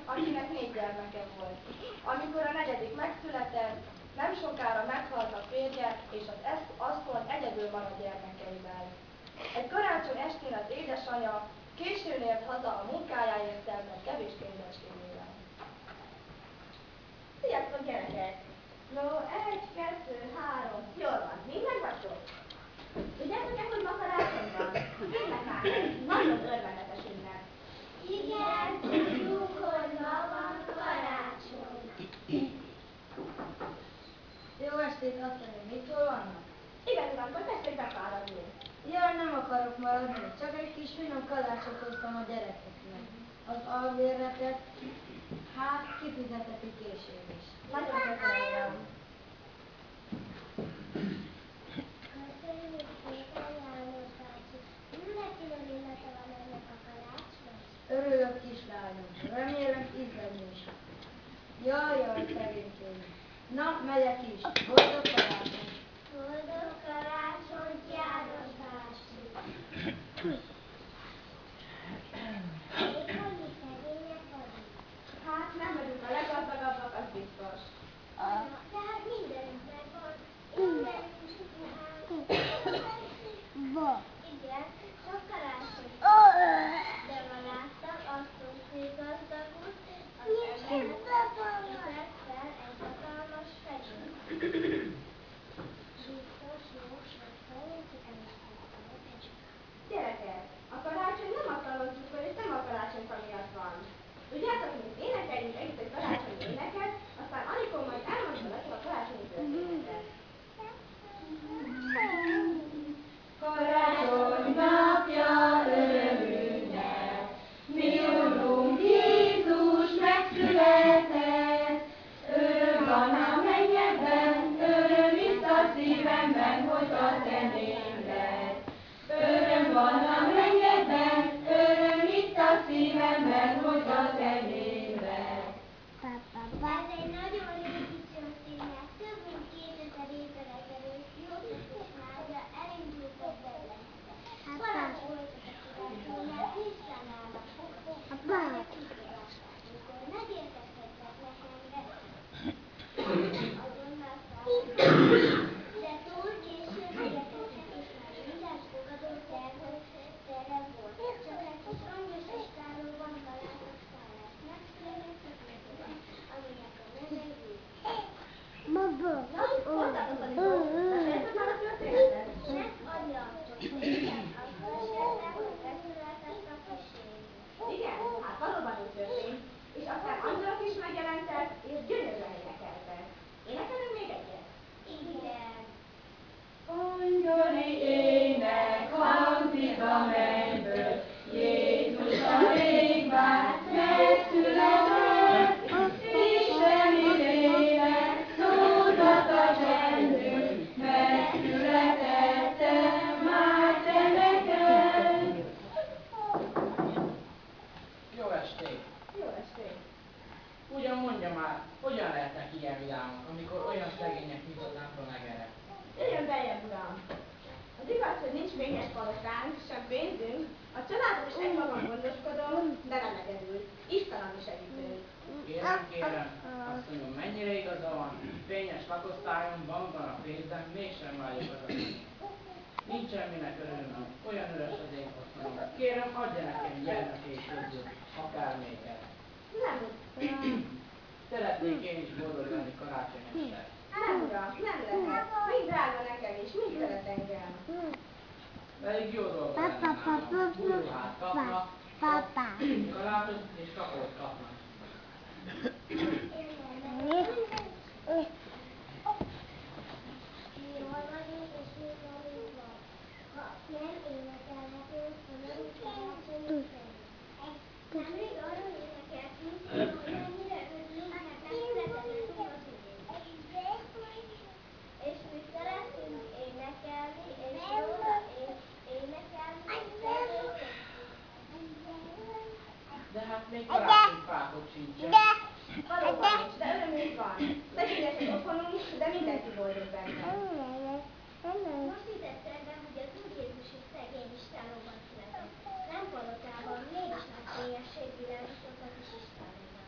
akinek 4 gyermeke volt. Amikor a 4. megszületett, nem sokára meghalt a férje, és az asszony egyedül maradt gyermekeivel. Egy karácsony estén az édesanyja későn ért haza a munkájáért szerzett kevés pénzecskéjével. Sziasztok, gyerekek! No, 1, 2, 3, jól van, mind meg vagytok? Tudjátok-e, hogy ma karácsony van? Tényleg már ez nagyon örvendetes ünnep. Igen, tudjuk, hogy ma van karácsony. Jó estét, asszonyom, itt hol vannak? Igen, uram, akkor tessék befáradni. Jaj, nem akarok maradni, csak egy kis finom kalácsot hoztam a gyerekeknek. Az albérletet, hát kifizeteti később is. Nagyon köszönöm, uram. Köszönjük szépen, János bácsi. Mindenki örülete van ennek a karácsony. Örülök, kislányom, remélem ízleni is. Jaj, szegénykém. Na, megyek is. Boldog karácsony! Boldog karácsony, János bácsi. Még annyi szegények vagyunk. Hát nem vagyunk a leggazdagabbak, az biztos. De hát mindenünk megvan. Mindenünk ruhánk. Igen, sok karácsony. De ma láttam, azt szomszéd gazdagot, az emberek vett fel egy hatalmas fegyvert. Biztos jó, hogy szerintem is tetszett. Gyerekek, a karácsony nem a szaloncsukor és nem a karácsonyfa miatt van. Tudjátok, mi énekeljünk együtt egy karácsonyi éneket, aztán Anikó majd elmondja nektek a karácsonyi történetet. Karácsony napja örömünnep, mi Urunk Jézus megszületett. Öröm van a mennyekben, öröm itt a szívemben, hogy a te néved. Öröm van a mennyekben, öröm itt a szívemben, hogy a te néved. Ez egy nagyon régi történet, több mint 2000 évvel ezelőtt József és Mária elindultak Betlehembe. Parancsoltak a királynak, készen állnak fogva. Mária kifogásták, mikor megérkeztek Betlehembe, azonnal szálltak. De túl későn érkeztek, és már mindent fogadott el, hogy tere volt. Csak egy kis rongyos istálóban találtak szállást. Megszületett a kisgyerek, aminek a neve Jézus. Na, mondtátok a Nikó, meséltek már a történetet? Nek anyja, igen, azt mesélte, hogy megszületett a kis Jézus. Igen, hát valóban úgy történt. És aztán angyalok is megjelentek, és gyönyörűen énekeltek. Énekelünk még egyet? Igen. Angyali ének hangzik a mennyből, Jézus a rég várt megszületett. Isteni lélek szózat a csendből, megszületettem már te neked. Jó estét! Jó estét! Ugyan mondja már, hogyan lehetnek ilyen vidámok, amikor olyan szegények nyitott lámpra megerek? Jöjjön beljebb, uram! Az igaz, hogy nincs fényes palotánk, sem pénzünk, a családon is egymagam gondoskodom, de nem egyedül. Isten a mi segítőnk. Kérem, asszonyom, mennyire igaza van, fényes lakosztályon, bankban a pénzem, mégsem vágyok hazamenni. Nincsen minek örülnöm, olyan üres az én otthonom. Kérem, adja nekem gyermekét közül, akármelyiket. Nem, Szeretnék én is boldog lenni karácsony este. nem, uram, nem lehet. Mind drága nekem is, mind szeret engem. Pedig jó dolga lenne nálam. Burruhát kapnak, kalácsot és kapót kapnak. Jól vagyunk, és még amíg van. Ha nem énekelhetünk, hanem karácsonyi nemrég arról énekeltünk, hogy mennyire örülünk, mert megszületett az Úr. És mi szeretünk énekelni, és róla énekelni, és De hát még karácsonyfátok sincsen. Valóban nincs, de örömünk van. Szegényes az otthonunk, de mindenki boldog benne. most jutott eszembe, hogy az Úr Jézus is szegény istálóban született. Nem palotában, mégis nagy fényesség világított a kis istálóban.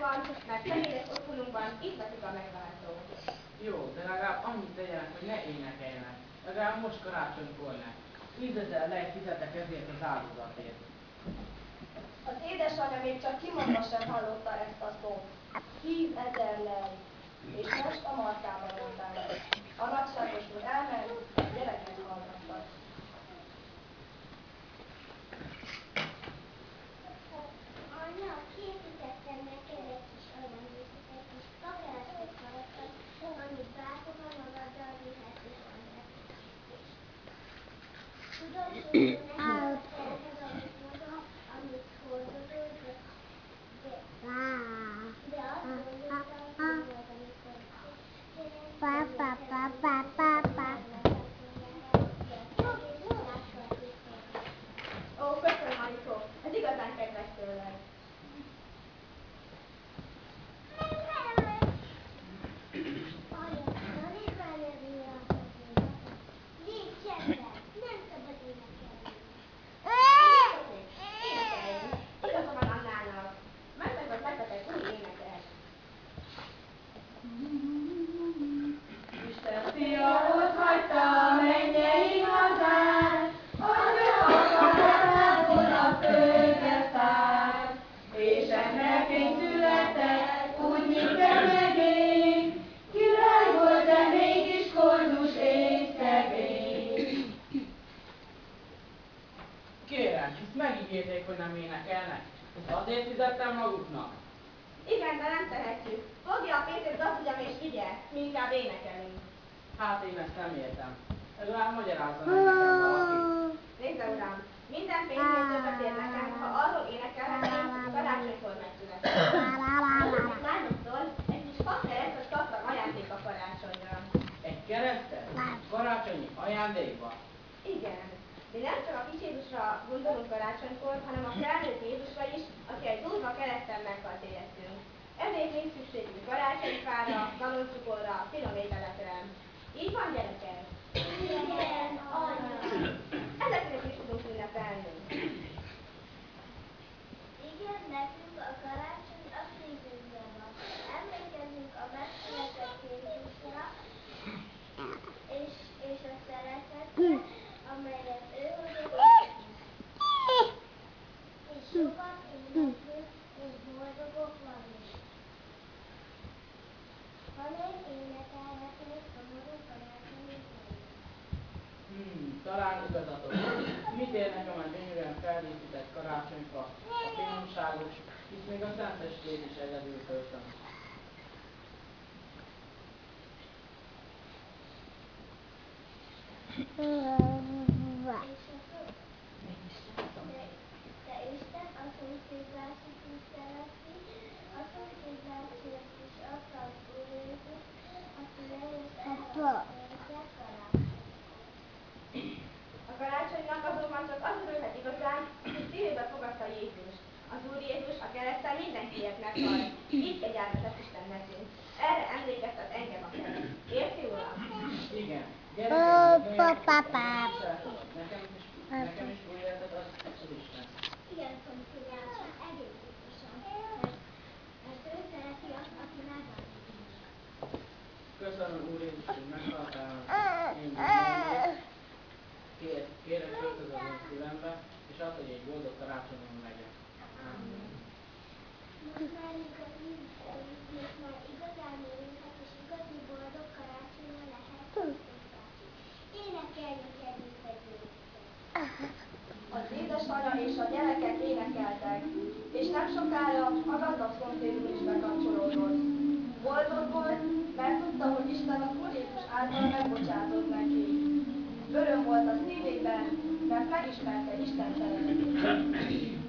megvan, mert személyes otthonunkban itt lakik a megváltó. Jó, de legalább annyit tegyenek, hogy ne énekeljenek. Legalább most karácsonykor ne. 10 000 lejt fizetek ezért az áldozatért. Az édesanyja még csak kimondva sem hallotta ezt a szót. 10 000 lej. És most a markában mondták. A nagyságos úr elment, a gyerekek hallgattak. Anya, készítettem neked egy kis ajándékot, egy kis kamerásot maradtad, amit bárhova magaddal vihetsz és anyád. Tudom, hogy nekem a terhed, amit mondom, amit hordozol, de azt gondoltam, hogy volt, amikor Ó, köszönöm, Anikó, ez igazán kedves tőled. Anya, tanít már nevén a szakmát. Légy csendben, nem szabad énekelni. Énekeljünk. Igaza van Annának. Megmondott nektek egy új éneket. Isten fia ott hagyta a mennyei hazát, hogy ő akarhatából a földre szállt, és ennek egy született, úgy, mint te megény, király volt, de mégis koldus és szegény. Kérem, hisz megígérték, hogy nem énekelnek. Ezt azért fizettem maguknak. Igen, de nem tehetjük. Fogja a pénzét, gazdugyam és vigye. Mi inkább énekelünk. Hát én ezt nem értem. Legalább magyarázzon nekem valaki. Nézze, uram, minden pénznél többet ér nekem, ha arról énekelhetném, hogy karácsonykor megszületett. Amit lányomtól egy kis fakkeresztet kaptam ajándékba karácsonyra. Egy keresztet? Karácsonyi ajándékba? Igen. Mi nem csak a kis Jézusra gondolunk karácsonykor, hanem a felnőtt Jézusra is, aki egy durva kereszten meghalt érettünk. Ezért nincs szükségünk karácsonyfára, galoncukorra, finom ételekre. Így van, gyerekek? Igen, anya. Ezeknek is tudunk ünnepelni. Igen, nekünk a karácsony a szívünkben van. Emlékezzünk a megszületett Jézusra, és a szeretetre, amelyet ő hozott nekünk. És sokat éneklünk, és boldogok vagyunk. Ha még énekelhetnék szomorú karácsonyi zenét. Talán igazatok. Mit ér nekem a gyönyörűen feldíszített karácsonyfa, a finomságos, hisz még a szentestét is egyedül töltöm. De Isten a szomszédbácsit is szereti, a szomszédbácsinak is adta az Úr Jézus, aki eljött erre a földre karácsonykor. A karácsonynak azonban csak az örülhet igazán, hogy szívébe fogadta Jézust. Az Úr Jézus a kereszten mindenkiért meghalt. Így kegyelmezett Isten nekünk. Erre emlékeztet engem a kereszt. Érti, uram? Igen. Gyerekek, nekem is új életet ad az Isten. Igen, szomszédbácsi, egész biztosan, mert ő szereti azt, aki megállít. Köszönöm, Úr Jézus, hogy meghaltál én bűnömért. Kérek, költözöm a szívembe, és add, hogy egy boldog karácsonyon legyen. Amen. Most már igaz, most már igazán élhet, és igazi boldog karácsonyon lehet szomszédbácsi. Énekeljünk együtt egy éneket. Az édesanyja és a gyerekek énekeltek, és nem sokára a gazdag szomszédul is bekapcsolódott. Boldog volt, mert tudta, hogy Isten az Úr Jézus által megbocsátott neki. Öröm volt a szívében, mert megismerte Isten szeretetét.